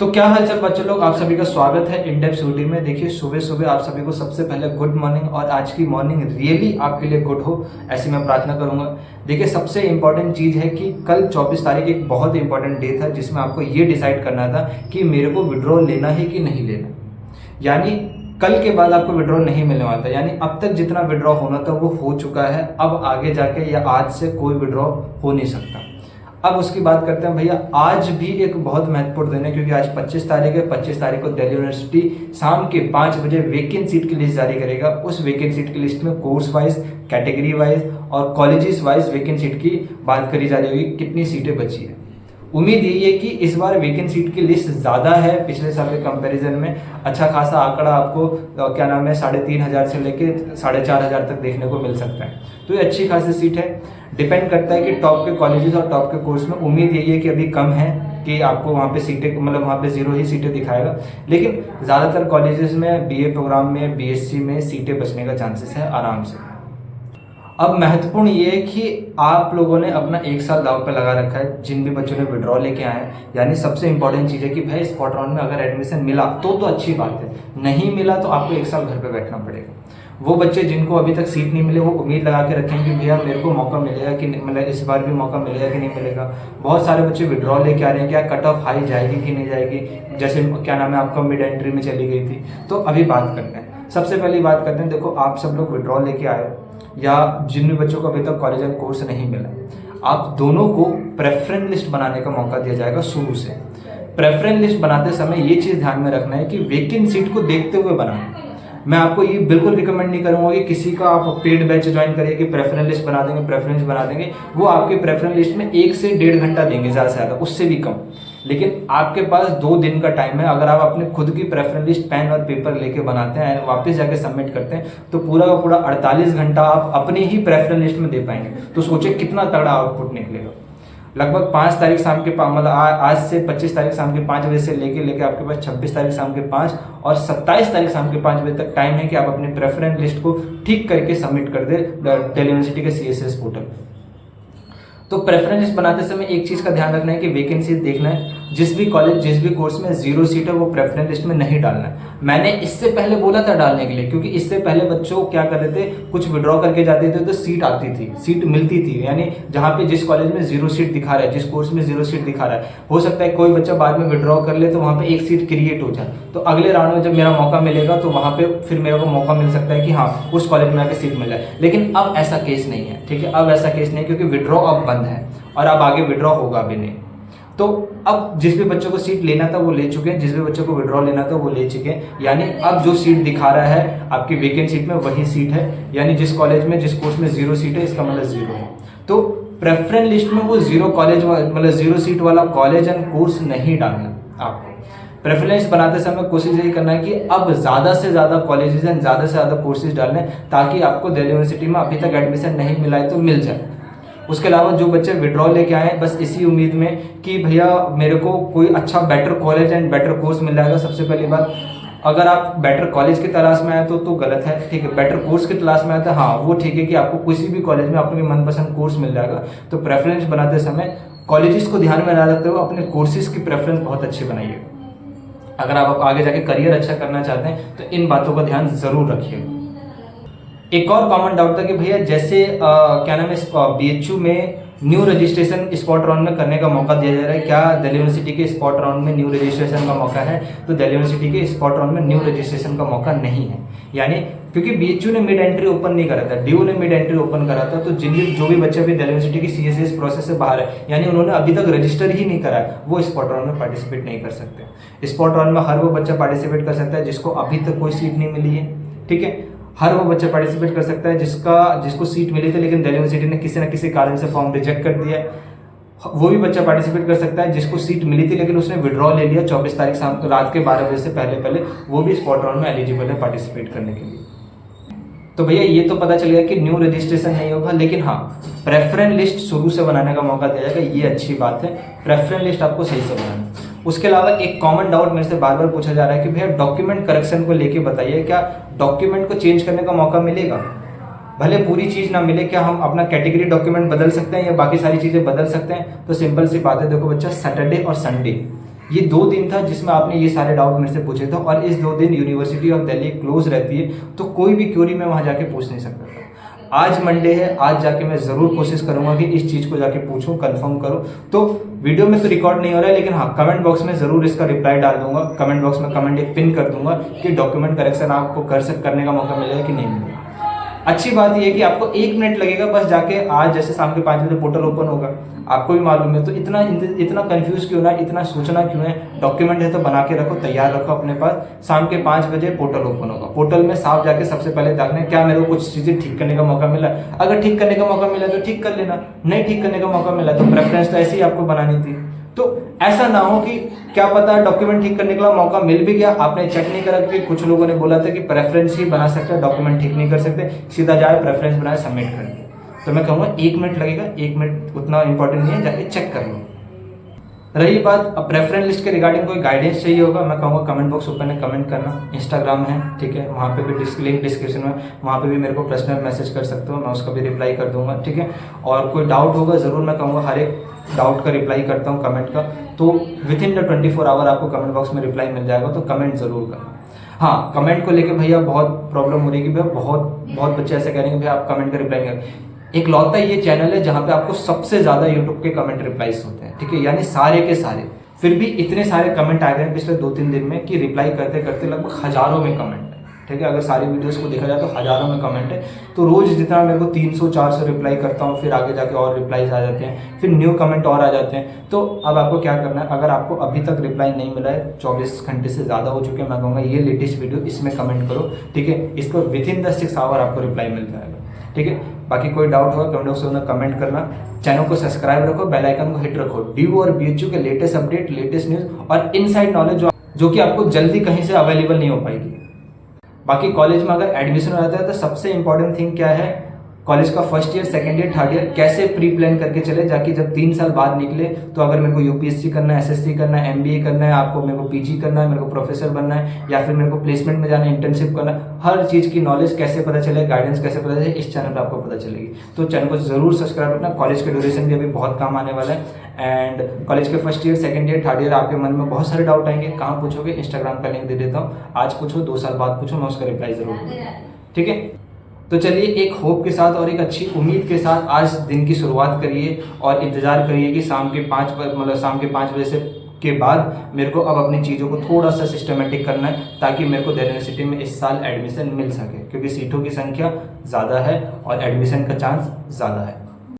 तो क्या हाल चाल बच्चों लोग, आप सभी का स्वागत है इन डेप्थ स्टडी में। देखिए सुबह सुबह आप सभी को सबसे पहले गुड मॉर्निंग, और आज की मॉर्निंग रियली आपके लिए गुड हो ऐसी मैं प्रार्थना करूंगा। देखिए सबसे इंपॉर्टेंट चीज़ है कि कल 24 तारीख एक बहुत इंपॉर्टेंट डे था जिसमें आपको ये डिसाइड करना था कि मेरे को विड्रॉल लेना है कि नहीं लेना। यानी कल के बाद आपको विड्रॉल नहीं मिलने वाला था, यानी अब तक जितना विड्रॉ होना था वो हो चुका है। अब आगे जाके या आज से कोई विड्रॉ हो नहीं सकता। अब उसकी बात करते हैं भैया, आज भी एक बहुत महत्वपूर्ण दिन है क्योंकि आज 25 तारीख है। 25 तारीख को दिल्ली यूनिवर्सिटी शाम के 5 बजे वैकेंट सीट की लिस्ट जारी करेगा। उस वैकेंट सीट की लिस्ट में कोर्स वाइज, कैटेगरी वाइज और कॉलेजेस वाइज वैकेंट सीट की बात करी जा रही होगी, कितनी सीटें बची है। उम्मीद यही है कि इस बार वैकेंट सीट की लिस्ट ज़्यादा है पिछले साल के कंपैरिजन में। अच्छा खासा आंकड़ा आपको क्या नाम है 3,500 से लेके 4,500 तक देखने को मिल सकता है। तो ये अच्छी खासी सीट है। डिपेंड करता है कि टॉप के कॉलेजेस और टॉप के कोर्स में। उम्मीद यही है कि अभी कम है कि आपको वहाँ पे सीटें, मतलब वहाँ पे 0 ही सीटें दिखाएगा, लेकिन ज़्यादातर कॉलेजेस में बीए प्रोग्राम में, बीएससी में सीटें बचने का चांसेस है आराम से। अब महत्वपूर्ण ये है कि आप लोगों ने अपना 1 साल दांव पे लगा रखा है। जिन भी बच्चों ने विड्रॉ लेके आए हैं, यानी सबसे इंपॉर्टेंट चीज़ है कि भाई स्पॉट राउंड में अगर एडमिशन मिला तो अच्छी बात है, नहीं मिला तो आपको 1 साल घर पे बैठना पड़ेगा। वो बच्चे जिनको अभी तक सीट नहीं मिले वो उम्मीद लगा के रखें कि भैया मेरे को मौका मिलेगा कि मतलब इस बार भी मौका मिलेगा कि नहीं मिलेगा। बहुत सारे बच्चे विड्रॉ लेके आ रहे हैं, क्या कट ऑफ हाई जाएगी कि नहीं जाएगी, जैसे क्या नाम है आपका मिड एंट्री में चली गई थी। तो अभी बात करते हैं, सबसे पहली बात करते हैं। देखो आप सब लोग विड्रॉ लेके आए या जिन भी बच्चों को अभी तक कॉलेज एंड कोर्स नहीं मिला, आप दोनों को प्रेफरेंस लिस्ट बनाने का मौका दिया जाएगा शुरू से। प्रेफरेंस लिस्ट बनाते समय ये चीज़ ध्यान में रखना है कि वैकेंट सीट को देखते हुए बनाना। मैं आपको ये बिल्कुल रिकमेंड नहीं करूंगा कि किसी का आप पेड बैच ज्वाइन करिए कि प्रेफरेंस लिस्ट बना देंगे, प्रेफरेंस बना देंगे। वो आपके प्रेफरेंस लिस्ट में 1 से 1.5 घंटा देंगे, ज़्यादा से ज़्यादा, उससे भी कम। लेकिन आपके पास 2 दिन का टाइम है। अगर आप अपने खुद की प्रेफरेंस लिस्ट पेन और पेपर लेके बनाते हैं, वापस जाके सबमिट करते हैं, तो पूरा का पूरा 48 घंटा आप अपनी ही प्रेफरेंस लिस्ट में दे पाएंगे। तो सोचिए कितना तगड़ा आउटपुट निकलेगा। लगभग 5 तारीख शाम के मतलब आज से 25 तारीख शाम के 5 बजे से लेके आपके पास 26 तारीख शाम के 5 और 27 तारीख शाम के 5 बजे तक टाइम है कि आप अपनी प्रेफरेंस लिस्ट को ठीक करके सबमिट कर दे दिल्ली यूनिवर्सिटी के CSS पोर्टल। तो प्रेफरेंस लिस्ट बनाते समय एक चीज़ का ध्यान रखना है कि वैकेंसी देखना है। जिस भी कॉलेज, जिस भी कोर्स में 0 सीट है वो प्रेफरेंस लिस्ट में नहीं डालना है। मैंने इससे पहले बोला था डालने के लिए, क्योंकि इससे पहले बच्चों क्या करते थे, कुछ विड्रॉ करके जाते थे तो सीट आती थी, सीट मिलती थी। यानी जहाँ पे जिस कॉलेज में 0 सीट दिखा रहा है, जिस कोर्स में 0 सीट दिखा रहा है, हो सकता है कोई बच्चा बाद में विड्रॉ कर ले तो वहाँ पे 1 सीट क्रिएट हो जाए। तो अगले राउंड में जब मेरा मौका मिलेगा तो वहाँ पे फिर मेरे को मौका मिल सकता है कि हाँ उस कॉलेज में आके सीट मिला है। लेकिन अब ऐसा केस नहीं है, ठीक है। अब ऐसा केस नहीं है क्योंकि विड्रॉ अब बंद है और अब आगे विड्रॉ होगा भी नहीं। तो अब जिस भी बच्चों को सीट लेना था वो ले चुके हैं, जिस भी बच्चों को विड्रॉ लेना था वो ले चुके हैं। यानी अब जो सीट दिखा रहा है आपकी वैकेंट सीट में वही सीट है। यानी जिस कॉलेज में, जिस कोर्स में 0 सीट है, इसका मतलब 0 है। तो प्रेफरेंस लिस्ट में वो 0 कॉलेज मतलब 0 सीट वाला कॉलेज एंड कोर्स नहीं डालना। आपको प्रेफरेंस लिस्ट बनाते समय कोशिश यही करना है कि अब ज़्यादा से ज़्यादा कॉलेजेस एंड ज़्यादा से ज़्यादा कोर्सेज डालने, ताकि आपको दिल्ली यूनिवर्सिटी में अभी तक एडमिशन नहीं मिला है तो मिल जाए। उसके अलावा जो बच्चे विड्रॉ लेके आए बस इसी उम्मीद में कि भैया मेरे को कोई अच्छा better college and better course मिल जाएगा। सबसे पहली बात, अगर आप बेटर कॉलेज की तलाश में आए तो गलत है, ठीक है। बेटर कोर्स की तलाश में आए तो हाँ वो ठीक है कि आपको किसी भी कॉलेज में अपने मनपसंद कोर्स मिल जाएगा। तो प्रेफरेंस बनाते समय कॉलेजेस को ध्यान में ना रखते हुए अपने कोर्सेज की प्रेफरेंस बहुत अच्छी बनाइए। अगर आप आगे जाके करियर अच्छा करना चाहते हैं तो इन बातों का ध्यान जरूर रखिए। एक और कॉमन डाउट था कि भैया जैसे क्या नाम है BHU में न्यू रजिस्ट्रेशन स्पॉट राउंड में करने का मौका दिया जा रहा है, क्या दिल्ली यूनिवर्सिटी के स्पॉट राउंड में न्यू रजिस्ट्रेशन का मौका है? तो दिल्ली यूनिवर्सिटी के स्पॉट राउंड में न्यू रजिस्ट्रेशन का मौका नहीं है। यानी क्योंकि BHU ने मिड एंट्री ओपन नहीं करा था, DU ने मिड एंट्री ओपन करा था। तो जो भी बच्चे अभी दिल्ली यूनिवर्सिटी की CSS प्रोसेस से बाहर है, यानी उन्होंने अभी तक रजिस्टर ही नहीं करा है, वो स्पॉट राउंड में पार्टिसिपेट नहीं कर सकते। स्पॉट राउंड में हर वो बच्चा पार्टिसिपेट कर सकता है जिसको अभी तक कोई सीट नहीं मिली है, ठीक है। हर वो बच्चा पार्टिसिपेट कर सकता है जिसको सीट मिली थी लेकिन दिल्ली यूनिवर्सिटी ने किसी न किसी कारण से फॉर्म रिजेक्ट कर दिया। वो भी बच्चा पार्टिसिपेट कर सकता है जिसको सीट मिली थी लेकिन उसने विड्रॉ ले लिया 24 तारीख शाम रात के 12 बजे से पहले, वो भी स्पॉट राउंड में एलिजिबल है पार्टिसिपेट करने के लिए। तो भैया ये तो पता चल गया कि न्यू रजिस्ट्रेशन नहीं होगा, लेकिन हाँ प्रेफरेंस लिस्ट शुरू से बनाने का मौका दिया जाएगा, ये अच्छी बात है। प्रेफरेंस लिस्ट आपको सही से बनाना। उसके अलावा एक कॉमन डाउट मेरे से बार बार पूछा जा रहा है कि भैया डॉक्यूमेंट करेक्शन को लेके बताइए, क्या डॉक्यूमेंट को चेंज करने का मौका मिलेगा? भले पूरी चीज़ ना मिले, क्या हम अपना कैटेगरी डॉक्यूमेंट बदल सकते हैं या बाकी सारी चीज़ें बदल सकते हैं? तो सिंपल सी बात है, देखो बच्चा, सैटरडे और संडे ये 2 दिन था जिसमें आपने ये सारे डाउट मेरे से पूछे थे, और इस 2 दिन यूनिवर्सिटी ऑफ दिल्ली क्लोज रहती है, तो कोई भी क्वेरी मैं वहाँ जाके पूछ नहीं सकता था। आज मंडे है, आज जाके मैं ज़रूर कोशिश करूंगा कि इस चीज़ को जाके पूछूं, कंफर्म करूं। तो वीडियो में तो रिकॉर्ड नहीं हो रहा है, लेकिन हाँ कमेंट बॉक्स में ज़रूर इसका रिप्लाई डाल दूंगा। कमेंट बॉक्स में कमेंट एक पिन कर दूंगा कि डॉक्यूमेंट करेक्शन आपको करने का मौका मिलेगा कि नहीं मिलेगा। अच्छी बात यह है कि आपको 1 मिनट लगेगा बस जाके, आज जैसे शाम के 5 बजे पोर्टल ओपन होगा, आपको भी मालूम है, तो इतना कंफ्यूज क्यों ना, इतना सोचना क्यों है। डॉक्यूमेंट है तो बना के रखो, तैयार रखो अपने पास। शाम के 5 बजे पोर्टल ओपन होगा। पोर्टल में साफ जाके सबसे पहले देखना है क्या मेरे को कुछ चीज़ें ठीक करने का मौका मिला। अगर ठीक करने का मौका मिला तो ठीक कर लेना, नहीं ठीक करने का मौका मिला तो प्रेफरेंस तो ऐसे ही आपको बनानी थी। तो ऐसा ना हो कि क्या पता डॉक्यूमेंट ठीक करने का मौका मिल भी गया, आपने चेक नहीं करा, कि कुछ लोगों ने बोला था कि प्रेफरेंस ही बना सकते हैं, डॉक्यूमेंट ठीक नहीं कर सकते, सीधा जाए प्रेफरेंस बनाए सबमिट कर दिया। तो मैं कहूँगा 1 मिनट लगेगा, 1 मिनट उतना इंपॉर्टेंट नहीं है, जाके चेक कर लो। रही बात अब प्रेफरेंस लिस्ट के रिगार्डिंग कोई गाइडेंस चाहिए होगा, मैं कहूँगा कमेंट बॉक्स ओपन है, कमेंट करना। इंस्टाग्राम है, ठीक है, वहाँ पे भी लिंक डिस्क्रिप्शन में, वहाँ पे भी मेरे को पर्सनल मैसेज कर सकते हो, मैं उसका भी रिप्लाई कर दूंगा, ठीक है। और कोई डाउट होगा ज़रूर, मैं कहूँगा हर एक डाउट का रिप्लाई करता हूँ कमेंट का, तो विद इन द 24 आवर आपको कमेंट बॉक्स में रिप्लाई मिल जाएगा, तो कमेंट ज़रूर करना। हाँ, कमेंट को लेके भैया बहुत प्रॉब्लम हो रही है कि भैया बहुत बच्चे ऐसे कह रहे हैं कि भैया आप कमेंट का रिप्लाई नहीं करें। एक लौता ये चैनल है जहाँ पे आपको सबसे ज़्यादा यूट्यूब के कमेंट रिप्लाईज होते हैं, ठीक है, यानी सारे के सारे। फिर भी इतने सारे कमेंट आ गए हैं पिछले 2-3 दिन में कि रिप्लाई करते करते लगभग हज़ारों में कमेंट है, ठीक है। अगर सारी वीडियोस को देखा जाए तो हज़ारों में कमेंट है। तो रोज़ जितना मेरे को 300-400 रिप्लाई करता हूँ, फिर आगे जाके और रिप्लाईज आ जाते हैं, फिर न्यू कमेंट और आ जाते हैं। तो अब आपको क्या करना है, अगर आपको अभी तक रिप्लाई नहीं मिला है, 24 घंटे से ज़्यादा हो चुके हैं, मैं कहूँगा ये लेटेस्ट वीडियो इसमें कमेंट करो, ठीक है। इस पर विद इन द 6 आवर आपको रिप्लाई मिल जाएगा, ठीक है। बाकी कोई डाउट होगा कमेंट बॉक्स में कमेंट करना। चैनल को सब्सक्राइब रखो, बेल आइकन को हिट रखो। DU और BHU के लेटेस्ट अपडेट, लेटेस्ट न्यूज़ और इनसाइड नॉलेज जो कि आपको जल्दी कहीं से अवेलेबल नहीं हो पाएगी। बाकी कॉलेज में अगर एडमिशन हो जाता है तो सबसे इंपॉर्टेंट थिंग क्या है, कॉलेज का first year, second year, third year कैसे प्री प्लान करके चले, जाकि जब 3 साल बाद निकले तो अगर मेरे को UPSC करना है, SSC करना है, MBA करना है, आपको मेरे को PG करना है, मेरे को प्रोफेसर बनना है, या फिर मेरे को प्लेसमेंट में जाना है, इंटर्नशिप करना है, हर चीज़ की नॉलेज कैसे पता चले, गाइडेंस कैसे पता चले, इस चैनल पर आपको पता चलेगी। तो चैनल को जरूर सब्सक्राइब करना। कॉलेज के ड्यूरेशन भी अभी बहुत काम आने वाला है, एंड कॉलेज के first year, second year, third year आपके मन में बहुत सारे डाउट आएंगे। कहाँ पूछोगे, इंस्टाग्राम का लिंक दे देता हूँ, आज पूछो, 2 साल बाद पूछो, मैं उसका रिप्लाई जरूर दूँगा, ठीक है। तो चलिए एक होप के साथ और एक अच्छी उम्मीद के साथ आज दिन की शुरुआत करिए, और इंतज़ार करिए कि शाम के 5 बजे से के बाद मेरे को अब अपनी चीज़ों को थोड़ा सा सिस्टमेटिक करना है, ताकि मेरे को दिल्ली यूनिवर्सिटी में इस साल एडमिशन मिल सके, क्योंकि सीटों की संख्या ज़्यादा है और एडमिशन का चांस ज़्यादा है।